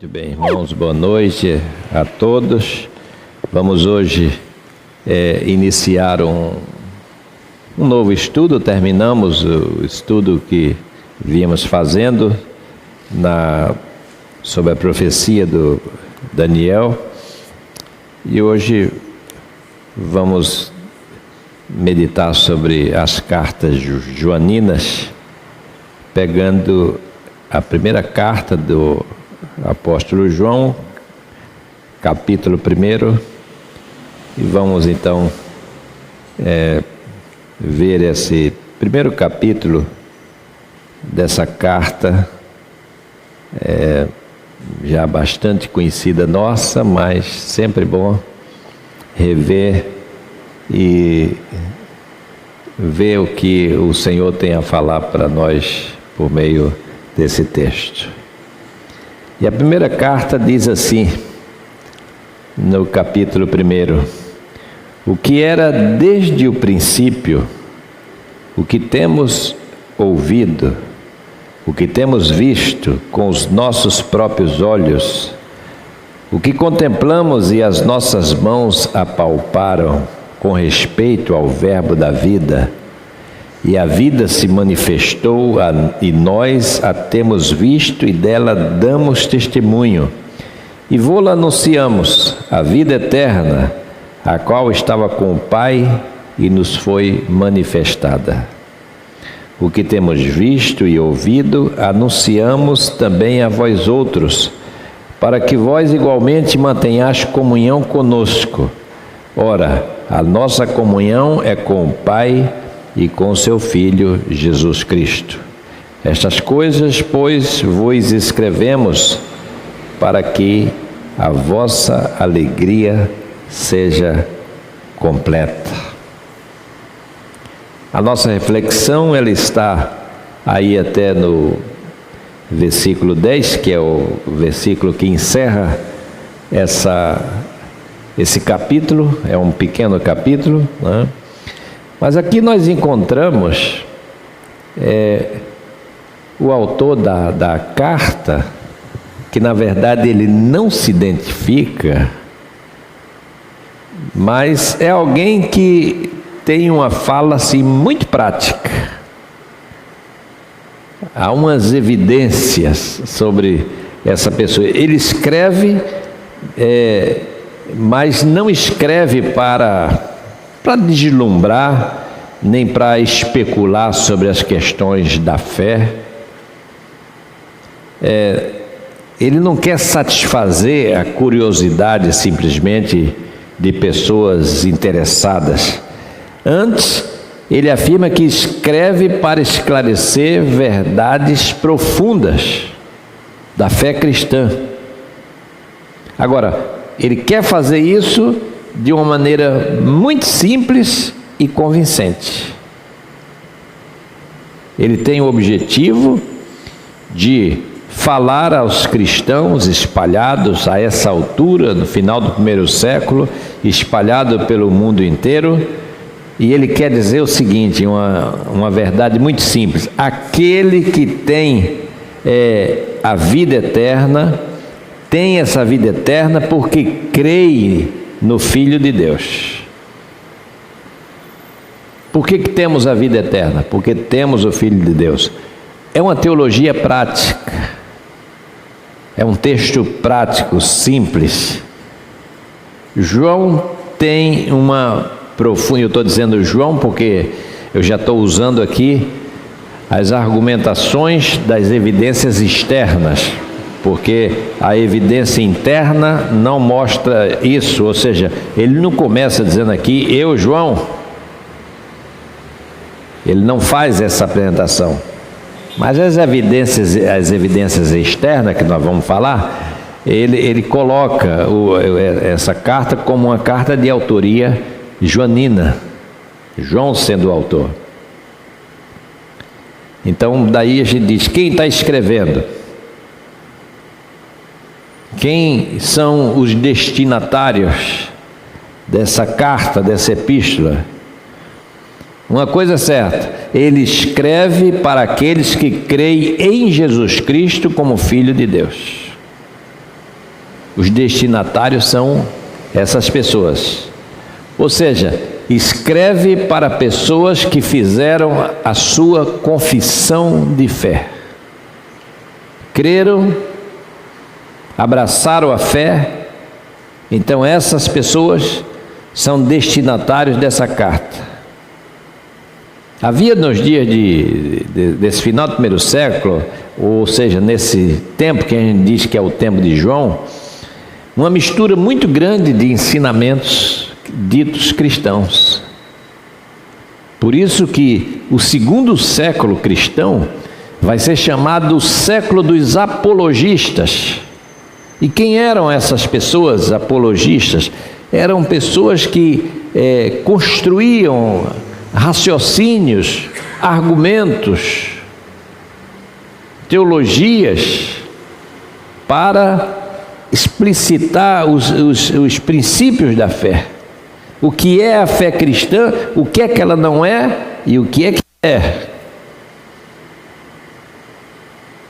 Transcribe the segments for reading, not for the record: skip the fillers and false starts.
Muito bem, irmãos, boa noite a todos. Vamos hoje iniciar um novo estudo. Terminamos o estudo que víamos fazendo sobre a profecia do Daniel. E hoje vamos meditar sobre as cartas joaninas, pegando a primeira carta do apóstolo João, capítulo 1, e vamos então ver esse primeiro capítulo dessa carta, já bastante conhecida nossa, mas sempre bom rever e ver o que o Senhor tem a falar para nós por meio desse texto. E a primeira carta diz assim, no capítulo 1: o que era desde o princípio, o que temos ouvido, o que temos visto com os nossos próprios olhos, o que contemplamos e as nossas mãos apalparam com respeito ao Verbo da vida, e a vida se manifestou e nós a temos visto e dela damos testemunho. E vô-la anunciamos, a vida eterna, a qual estava com o Pai e nos foi manifestada. O que temos visto e ouvido, anunciamos também a vós outros, para que vós igualmente mantenhais comunhão conosco. Ora, a nossa comunhão é com o Pai e com seu Filho Jesus Cristo. Estas coisas, pois, vos escrevemos para que a vossa alegria seja completa. A nossa reflexão, ela está aí até no versículo 10, que é o versículo que encerra esse capítulo. É um pequeno capítulo, né? Mas aqui nós encontramos o autor da carta, que na verdade ele não se identifica, mas é alguém que tem uma fala assim muito prática. Há umas evidências sobre essa pessoa. Ele escreve, mas não escreve para deslumbrar, nem para especular sobre as questões da fé. Ele não quer satisfazer a curiosidade simplesmente de pessoas interessadas. Antes, ele afirma que escreve para esclarecer verdades profundas da fé cristã. Agora, ele quer fazer isso de uma maneira muito simples e convincente. Ele tem o objetivo de falar aos cristãos espalhados a essa altura, no final do primeiro século, espalhado pelo mundo inteiro, e ele quer dizer o seguinte, uma verdade muito simples: aquele que tem a vida eterna, tem essa vida eterna porque crê no Filho de Deus. Por que temos a vida eterna? Porque temos o Filho de Deus. É uma teologia prática, é um texto prático, simples. João tem uma profunda, eu estou dizendo João porque eu já estou usando aqui as argumentações das evidências externas, porque a evidência interna não mostra isso, ou seja, ele não começa dizendo aqui, eu, João. Ele não faz essa apresentação. Mas as evidências externas que nós vamos falar, ele coloca essa carta como uma carta de autoria joanina, João sendo o autor. Então, daí a gente diz, quem está escrevendo? Quem são os destinatários dessa carta, dessa epístola? Uma coisa é certa, ele escreve para aqueles que creem em Jesus Cristo como Filho de Deus. Os destinatários são essas pessoas. Ou seja, escreve para pessoas que fizeram a sua confissão de fé. Creram, abraçaram a fé. Então essas pessoas são destinatários dessa carta. Havia nos dias desse final do primeiro século, ou seja, nesse tempo que a gente diz que é o tempo de João, uma mistura muito grande de ensinamentos ditos cristãos. Por isso que o segundo século cristão vai ser chamado o século dos apologistas. E quem eram essas pessoas apologistas? Eram pessoas que construíam raciocínios, argumentos, teologias para explicitar os princípios da fé. O que é a fé cristã, o que é que ela não é e o que é.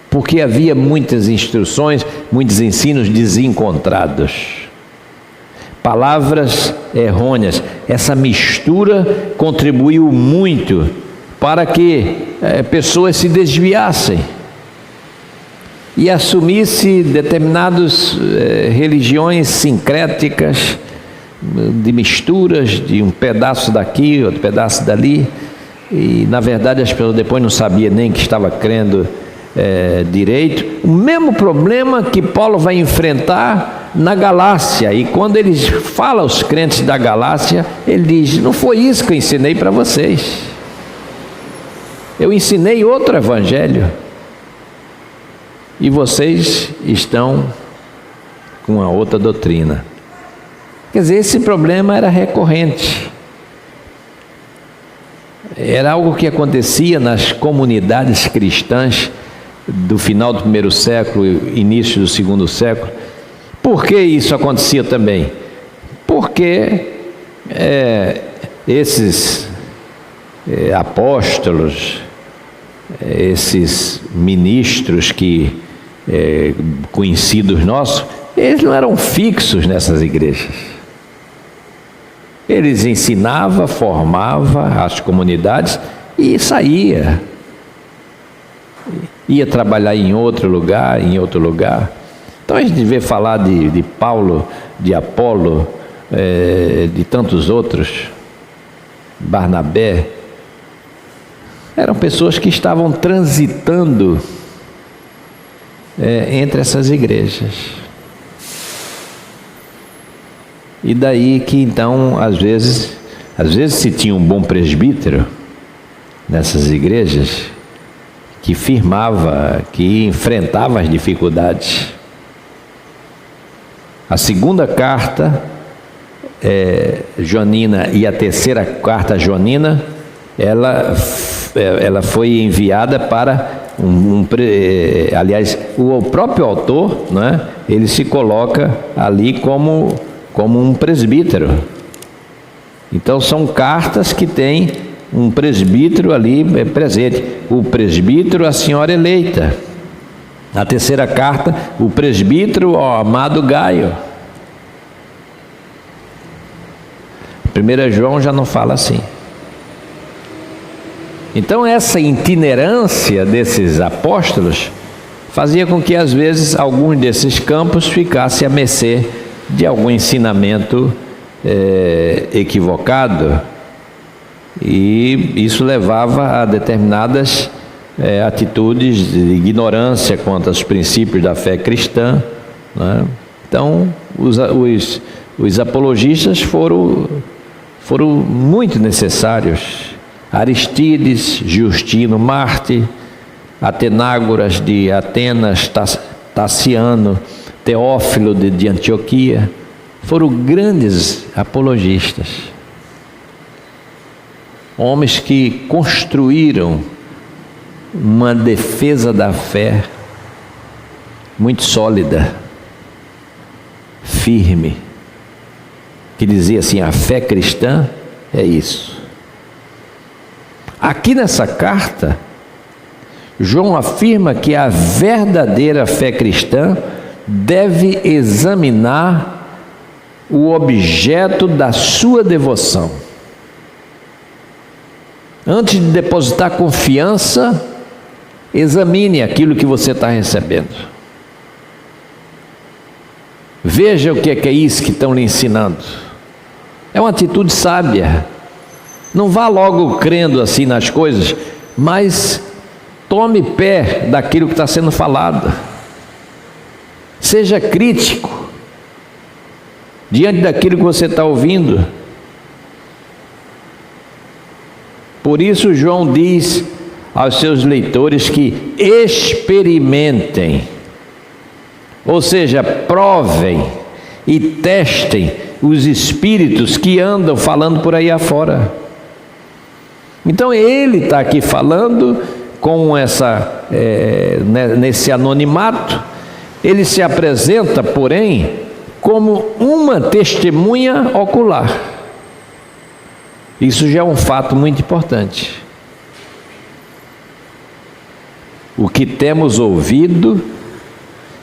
Porque havia muitas instruções, muitos ensinos desencontrados. Palavras errôneas. Essa mistura contribuiu muito para que pessoas se desviassem e assumissem determinadas religiões sincréticas, de misturas, de um pedaço daqui, outro pedaço dali, e na verdade as pessoas depois não sabiam nem que estava crendo direito. O mesmo problema que Paulo vai enfrentar na Galácia, e quando ele fala aos crentes da Galácia, ele diz: não foi isso que eu ensinei para vocês, eu ensinei outro evangelho, e vocês estão com a outra doutrina. Quer dizer, esse problema era recorrente, era algo que acontecia nas comunidades cristãs do final do primeiro século, início do segundo século. Por que isso acontecia também? Porque esses apóstolos, esses ministros conhecidos nossos, eles não eram fixos nessas igrejas. Eles ensinavam, formavam as comunidades e saía. Ia trabalhar em outro lugar, Então a gente vê falar de Paulo, de Apolo, de tantos outros, Barnabé. Eram pessoas que estavam transitando entre essas igrejas. E daí que então, às vezes se tinha um bom presbítero nessas igrejas, que firmava, que enfrentava as dificuldades. A segunda carta joanina e a terceira carta joanina, ela foi enviada para aliás, o próprio autor, né, ele se coloca ali como um presbítero. Então são cartas que têm um presbítero ali presente. O presbítero, a senhora eleita. Na terceira carta, o presbítero, ao amado Gaio. 1 João já não fala assim. Então essa itinerância desses apóstolos fazia com que às vezes alguns desses campos ficassem à mercê de algum ensinamento equivocado, e isso levava a determinadas atitudes de ignorância quanto aos princípios da fé cristã, né? Então os apologistas foram muito necessários. Aristides, Justino Marte, Atenágoras de Atenas, Taciano, Teófilo de Antioquia, foram grandes apologistas, homens que construíram uma defesa da fé muito sólida, firme, que dizia assim: a fé cristã é isso. Aqui nessa carta, João afirma que a verdadeira fé cristã deve examinar o objeto da sua devoção. Antes de depositar confiança, examine aquilo que você está recebendo. Veja o que é isso que estão lhe ensinando. É uma atitude sábia. Não vá logo crendo assim nas coisas, mas tome pé daquilo que está sendo falado. Seja crítico diante daquilo que você está ouvindo. Por isso João diz aos seus leitores que experimentem, ou seja, provem e testem os espíritos que andam falando por aí afora. Então ele está aqui falando com nesse anonimato. Ele se apresenta, porém, como uma testemunha ocular. Isso já é um fato muito importante. O que temos ouvido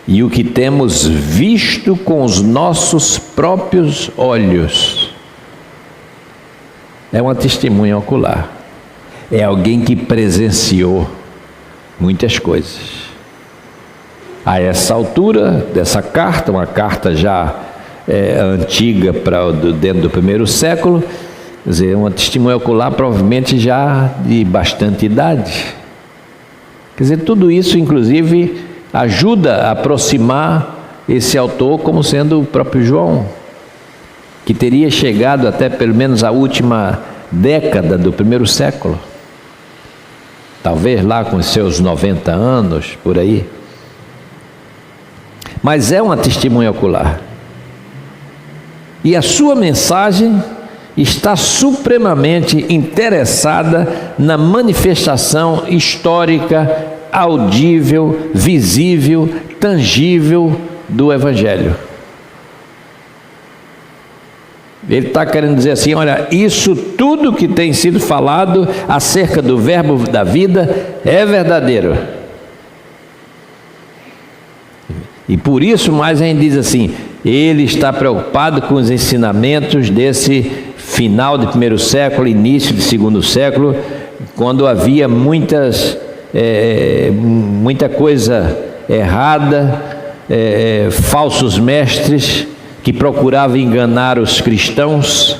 e o que temos visto com os nossos próprios olhos é uma testemunha ocular. É alguém que presenciou muitas coisas. A essa altura dessa carta, uma carta já antiga, dentro do primeiro século, quer dizer, uma testemunha ocular provavelmente já de bastante idade. Quer dizer, tudo isso inclusive ajuda a aproximar esse autor como sendo o próprio João, que teria chegado até pelo menos a última década do primeiro século, talvez lá com os seus 90 anos, por aí. Mas é uma testemunha ocular. E a sua mensagem está supremamente interessada na manifestação histórica, audível, visível, tangível do Evangelho. Ele está querendo dizer assim: olha, isso tudo que tem sido falado acerca do verbo da vida é verdadeiro. E por isso mais a gente diz assim: ele está preocupado com os ensinamentos desse final de primeiro século, início de segundo século, quando havia muita coisa errada, falsos mestres que procuravam enganar os cristãos.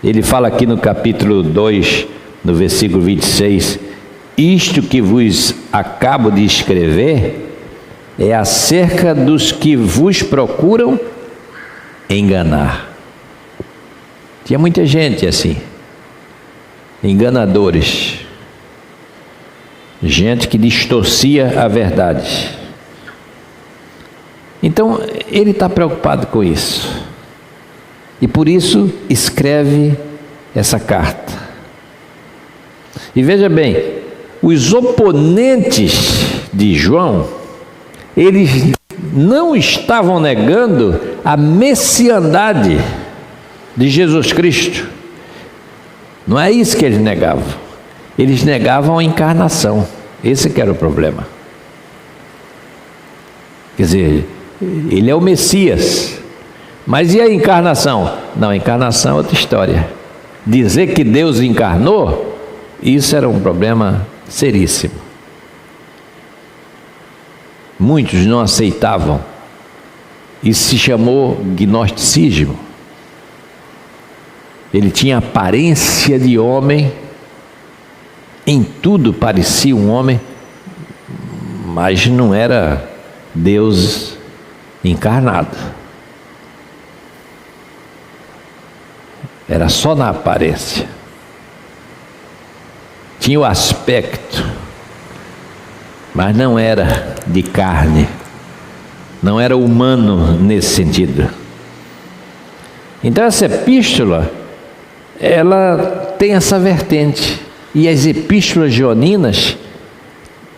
Ele fala aqui no capítulo 2, no versículo 26, isto que vos acabo de escrever é acerca dos que vos procuram enganar. Tinha muita gente assim, enganadores, gente que distorcia a verdade. Então ele está preocupado com isso, e por isso escreve essa carta. E veja bem, os oponentes de João, eles não estavam negando a messiandade de Jesus Cristo. Não é isso que eles negavam. Eles negavam a encarnação. Esse que era o problema. Quer dizer, ele é o Messias. Mas e a encarnação? Não, a encarnação é outra história. Dizer que Deus encarnou, isso era um problema seríssimo. Muitos não aceitavam. Isso se chamou gnosticismo. Ele tinha aparência de homem, em tudo parecia um homem, mas não era Deus encarnado. Era só na aparência. Tinha o aspecto, mas não era de carne, não era humano nesse sentido. Então essa epístola, ela tem essa vertente, e as epístolas joaninas,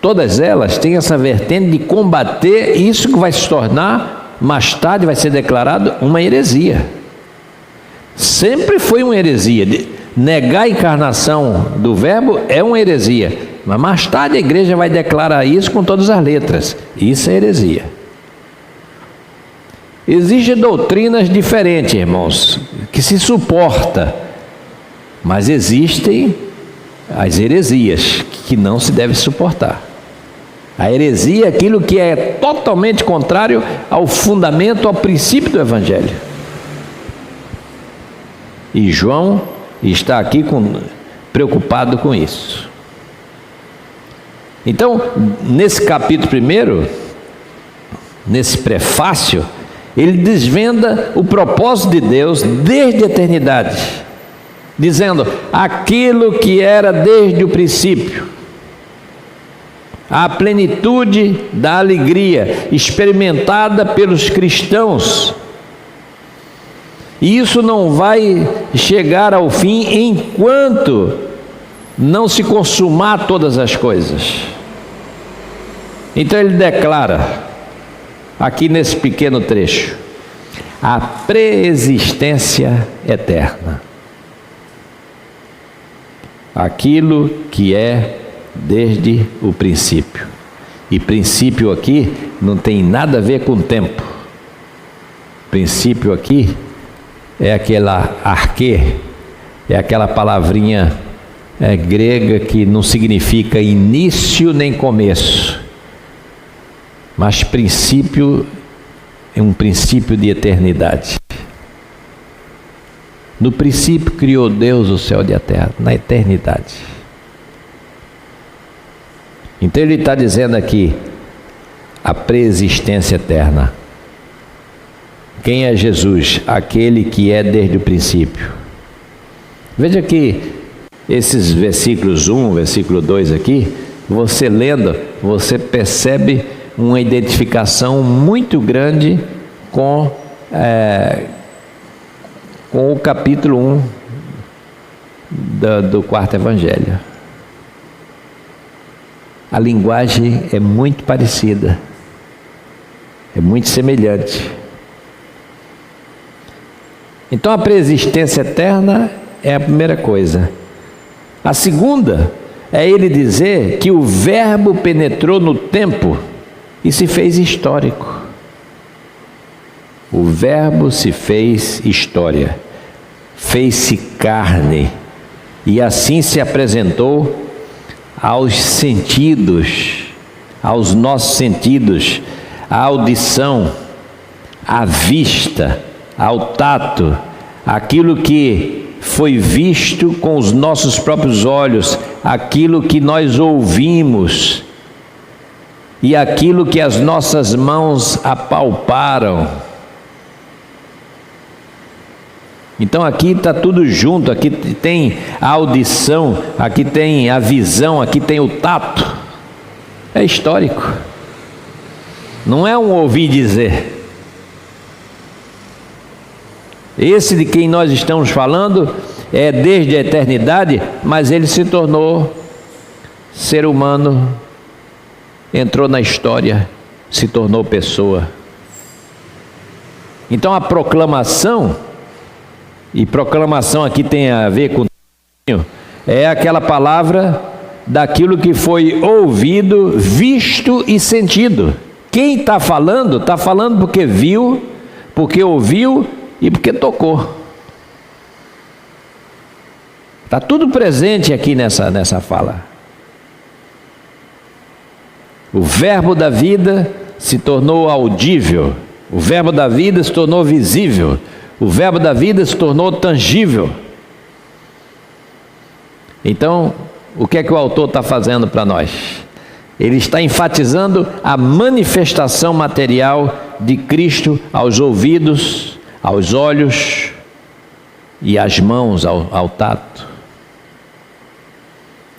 todas elas têm essa vertente de combater isso que vai se tornar, mais tarde vai ser declarado uma heresia. Sempre foi uma heresia. Negar a encarnação do verbo é uma heresia, Mas mais tarde a igreja vai declarar isso com todas as letras. Isso é heresia. Existem doutrinas diferentes, irmãos, que se suporta, mas existem as heresias que não se deve suportar. A heresia é aquilo que é totalmente contrário ao fundamento, ao princípio do Evangelho. E João está aqui preocupado com isso. Então, nesse capítulo 1, nesse prefácio, ele desvenda o propósito de Deus desde a eternidade, dizendo aquilo que era desde o princípio, a plenitude da alegria experimentada pelos cristãos. E isso não vai chegar ao fim enquanto não se consumar todas as coisas. Então ele declara, aqui nesse pequeno trecho, a preexistência eterna. Aquilo que é desde o princípio. E princípio aqui não tem nada a ver com tempo. Princípio aqui é aquela arquê, é aquela palavrinha grega que não significa início nem começo, mas princípio é um princípio de eternidade. No princípio criou Deus o céu e a terra, na eternidade. Então ele está dizendo aqui, a preexistência eterna. Quem é Jesus? Aquele que é desde o princípio. Veja que esses versículos 1, versículo 2 aqui, você lendo, você percebe uma identificação muito grande com o capítulo 1 do quarto evangelho. A linguagem é muito parecida, é muito semelhante. Então a preexistência eterna é a primeira coisa. A segunda é ele dizer que o verbo penetrou no tempo e se fez histórico. O verbo se fez história, fez-se carne e assim se apresentou aos sentidos, aos nossos sentidos, à audição, à vista, ao tato, aquilo que foi visto com os nossos próprios olhos, aquilo que nós ouvimos e aquilo que as nossas mãos apalparam. Então aqui está tudo junto, aqui tem a audição, aqui tem a visão, aqui tem o tato. É histórico. Não é um ouvir dizer. Esse de quem nós estamos falando é desde a eternidade, mas ele se tornou ser humano, entrou na história, se tornou pessoa. Então a proclamação, e proclamação aqui tem a ver com é aquela palavra daquilo que foi ouvido, visto e sentido. Quem está falando porque viu, porque ouviu e porque tocou. Está tudo presente aqui nessa fala. O verbo da vida se tornou audível, o verbo da vida se tornou visível, o verbo da vida se tornou tangível. Então, o que é que o autor está fazendo para nós? Ele está enfatizando a manifestação material de Cristo aos ouvidos, aos olhos e às mãos, ao tato.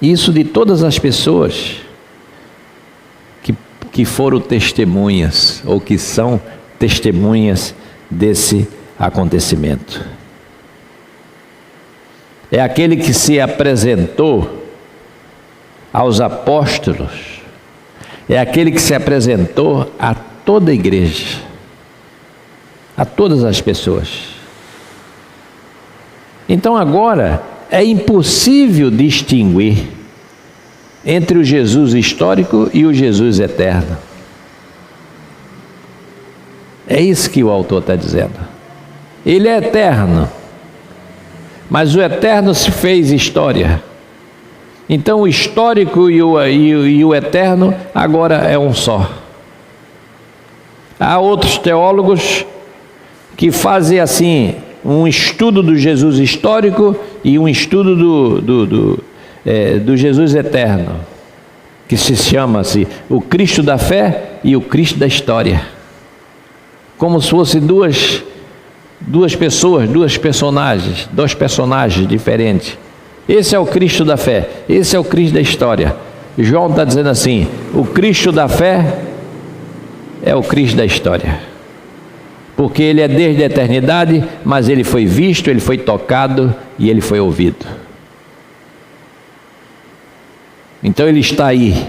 Isso de todas as pessoas que foram testemunhas, ou que são testemunhas desse acontecimento. É aquele que se apresentou aos apóstolos, é aquele que se apresentou a toda a igreja, a todas as pessoas. Então agora é impossível distinguir entre o Jesus histórico e o Jesus eterno. É isso que o autor está dizendo. Ele é eterno, mas o eterno se fez história. Então o histórico e o eterno agora é um só. Há outros teólogos que fazem assim, um estudo do Jesus histórico e um estudo do Jesus eterno, que se chama-se o Cristo da fé e o Cristo da história, como se fossem duas pessoas, dois personagens diferentes. Esse é o Cristo da fé, esse é o Cristo da história. João está dizendo assim: o Cristo da fé é o Cristo da história, porque ele é desde a eternidade, mas ele foi visto, ele foi tocado e ele foi ouvido. Então ele está aí,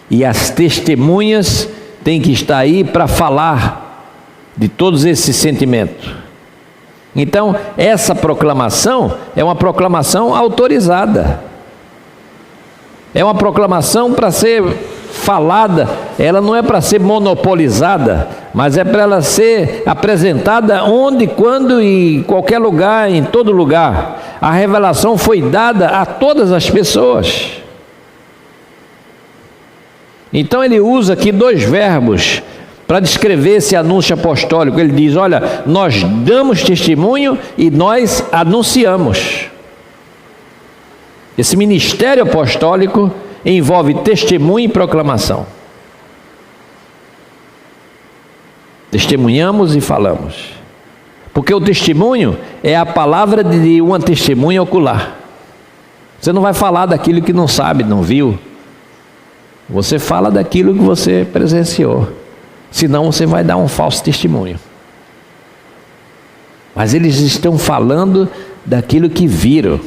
e as testemunhas têm que estar aí para falar de todos esses sentimentos. Então essa proclamação é uma proclamação autorizada, é uma proclamação para ser falada, ela não é para ser monopolizada, mas é para ela ser apresentada onde, quando e em qualquer lugar, em todo lugar. A revelação foi dada a todas as pessoas. Então ele usa aqui dois verbos para descrever esse anúncio apostólico. Ele diz: olha, nós damos testemunho e nós anunciamos. Esse ministério apostólico envolve testemunho e proclamação. Testemunhamos e falamos, porque o testemunho é a palavra de uma testemunha ocular. Você não vai falar daquilo que não sabe, não viu. Você fala daquilo que você presenciou, senão você vai dar um falso testemunho. Mas eles estão falando daquilo que viram.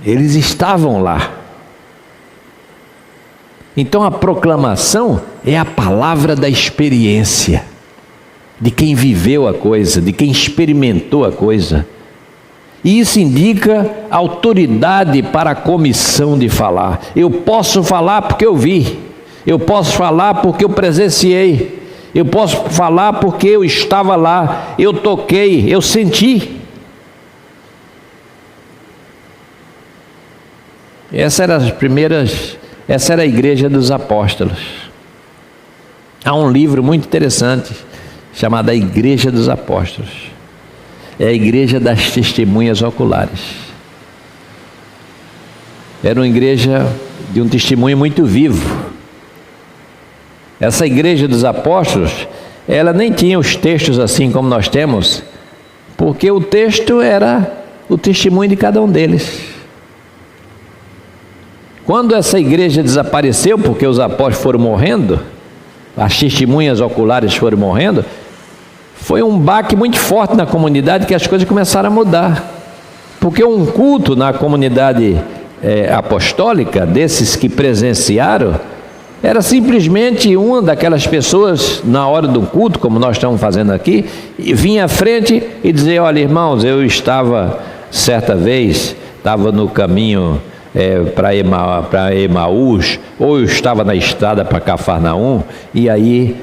Eles estavam lá. Então a proclamação é a palavra da experiência, de quem viveu a coisa, de quem experimentou a coisa. E isso indica autoridade para a comissão de falar. Eu posso falar porque eu vi, eu posso falar porque eu presenciei, eu posso falar porque eu estava lá, eu toquei, eu senti. Essa era a igreja dos apóstolos. Há um livro muito interessante chamado A Igreja dos Apóstolos. É a igreja das testemunhas oculares. Era uma igreja de um testemunho muito vivo. Essa igreja dos apóstolos, ela nem tinha os textos assim como nós temos, porque o texto era o testemunho de cada um deles. Quando essa igreja desapareceu, porque os apóstolos foram morrendo, as testemunhas oculares foram morrendo, foi um baque muito forte na comunidade, que as coisas começaram a mudar. Porque um culto na comunidade apostólica, desses que presenciaram, era simplesmente uma daquelas pessoas, na hora do culto, como nós estamos fazendo aqui, e vinha à frente e dizia: olha, irmãos, eu estava certa vez, estava no caminho para Emaús, ou eu estava na estrada para Cafarnaum, e aí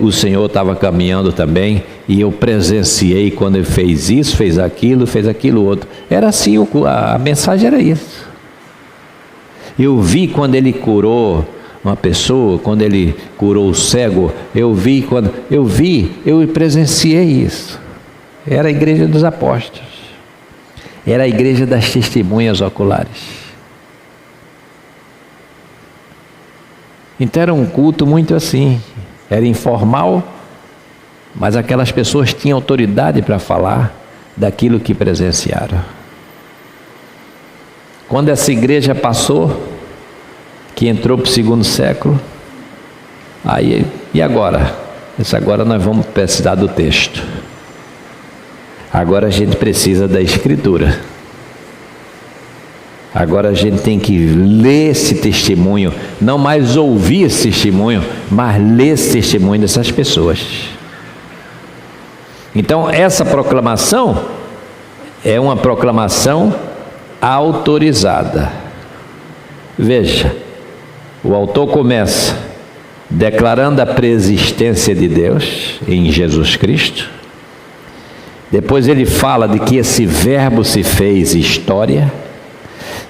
o Senhor estava caminhando também, e eu presenciei quando ele fez isso, fez aquilo outro. Era assim, a mensagem era isso. Eu vi quando ele curou uma pessoa, quando ele curou o cego, eu presenciei isso. Era a igreja dos apóstolos, era a igreja das testemunhas oculares. Então era um culto muito assim, era informal, mas aquelas pessoas tinham autoridade para falar daquilo que presenciaram. Quando essa igreja passou, que entrou para o segundo século, aí, e agora? Agora nós vamos precisar do texto. Agora a gente precisa da escritura. Agora a gente tem que ler esse testemunho, não mais ouvir esse testemunho, mas ler esse testemunho dessas pessoas. Então essa proclamação é uma proclamação autorizada. Veja, o autor começa declarando a preexistência de Deus em Jesus Cristo. Depois ele fala de que esse verbo se fez história.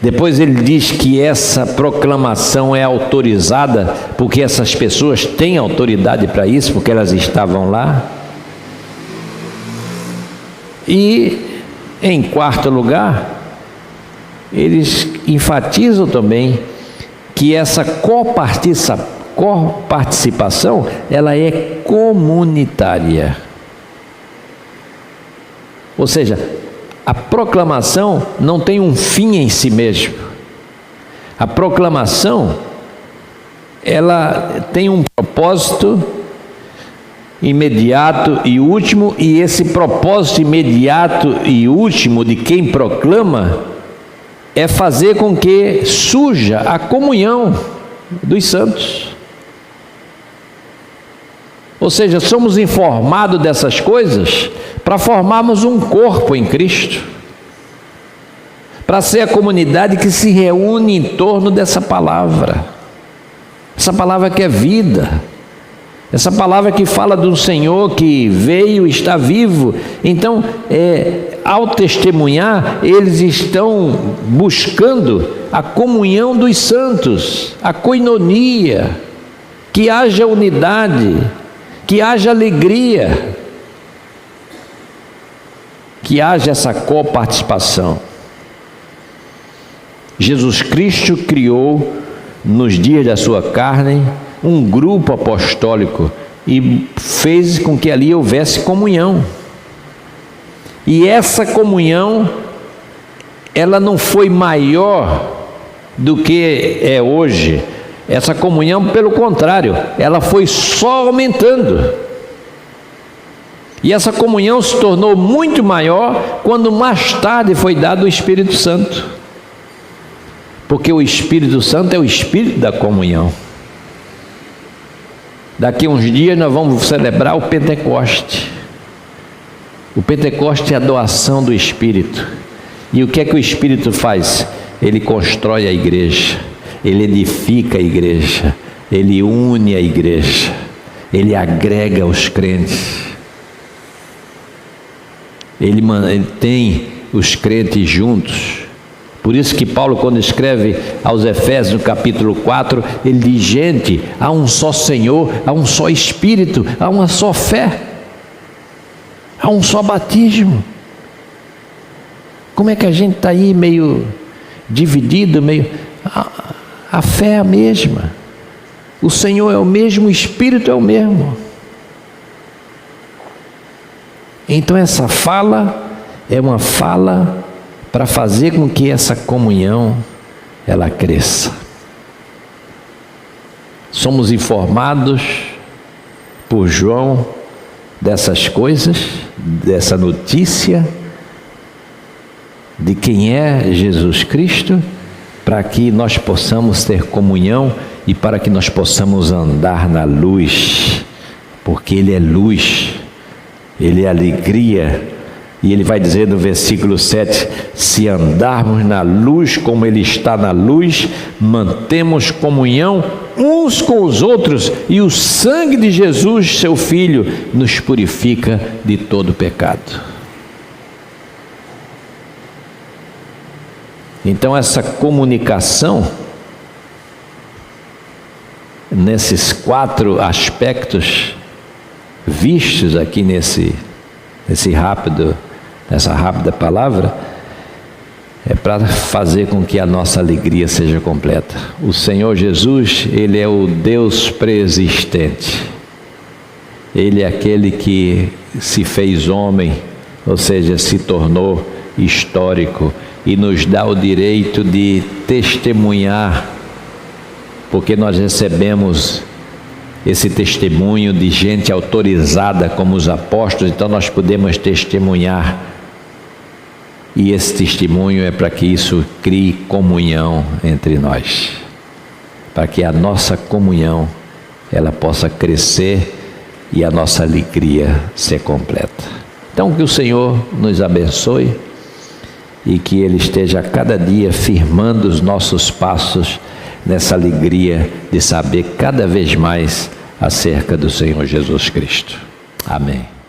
Depois ele diz que essa proclamação é autorizada porque essas pessoas têm autoridade para isso, porque elas estavam lá. E, em quarto lugar, eles enfatizam também que essa coparticipação, ela é comunitária. Ou seja, a proclamação não tem um fim em si mesmo. A proclamação, ela tem um propósito imediato e último, e esse propósito imediato e último de quem proclama é fazer com que surja a comunhão dos santos. Ou seja, somos informados dessas coisas para formarmos um corpo em Cristo, para ser a comunidade que se reúne em torno dessa palavra, essa palavra que é vida, essa palavra que fala do Senhor que veio e está vivo. Então, ao testemunhar, eles estão buscando a comunhão dos santos, a koinonia, que haja unidade, que haja alegria, que haja essa coparticipação. Jesus Cristo criou, nos dias da sua carne, um grupo apostólico e fez com que ali houvesse comunhão. E essa comunhão, ela não foi maior do que é hoje. Essa comunhão, pelo contrário, ela foi só aumentando. E essa comunhão se tornou muito maior quando mais tarde foi dado o Espírito Santo. Porque o Espírito Santo é o Espírito da comunhão. Daqui a uns dias nós vamos celebrar o Pentecoste. O Pentecoste é a doação do Espírito. E o que é que o Espírito faz? Ele constrói a igreja, ele edifica a igreja, ele une a igreja, ele agrega os crentes. Ele tem os crentes juntos. Por isso que Paulo, quando escreve aos Efésios, no capítulo 4, ele diz: gente, há um só Senhor, há um só Espírito, há uma só fé, há um só batismo. Como é que a gente está aí meio dividido, a fé é a mesma, o Senhor é o mesmo, o Espírito é o mesmo. Então essa fala é uma fala para fazer com que essa comunhão ela cresça. Somos informados por João dessas coisas, dessa notícia de quem é Jesus Cristo, para que nós possamos ter comunhão e para que nós possamos andar na luz, porque Ele é luz, Ele é alegria. E ele vai dizer no versículo 7, se andarmos na luz como Ele está na luz, mantemos comunhão uns com os outros, e o sangue de Jesus, seu Filho, nos purifica de todo pecado. Então essa comunicação, nesses 4 aspectos vistos aqui nessa rápida palavra, é para fazer com que a nossa alegria seja completa. O Senhor Jesus, Ele é o Deus preexistente. Ele é aquele que se fez homem, ou seja, se tornou histórico e nos dá o direito de testemunhar, porque nós recebemos esse testemunho de gente autorizada como os apóstolos, então nós podemos testemunhar. E esse testemunho é para que isso crie comunhão entre nós, para que a nossa comunhão ela possa crescer e a nossa alegria ser completa. Então que o Senhor nos abençoe e que Ele esteja a cada dia firmando os nossos passos nessa alegria de saber cada vez mais acerca do Senhor Jesus Cristo. Amém.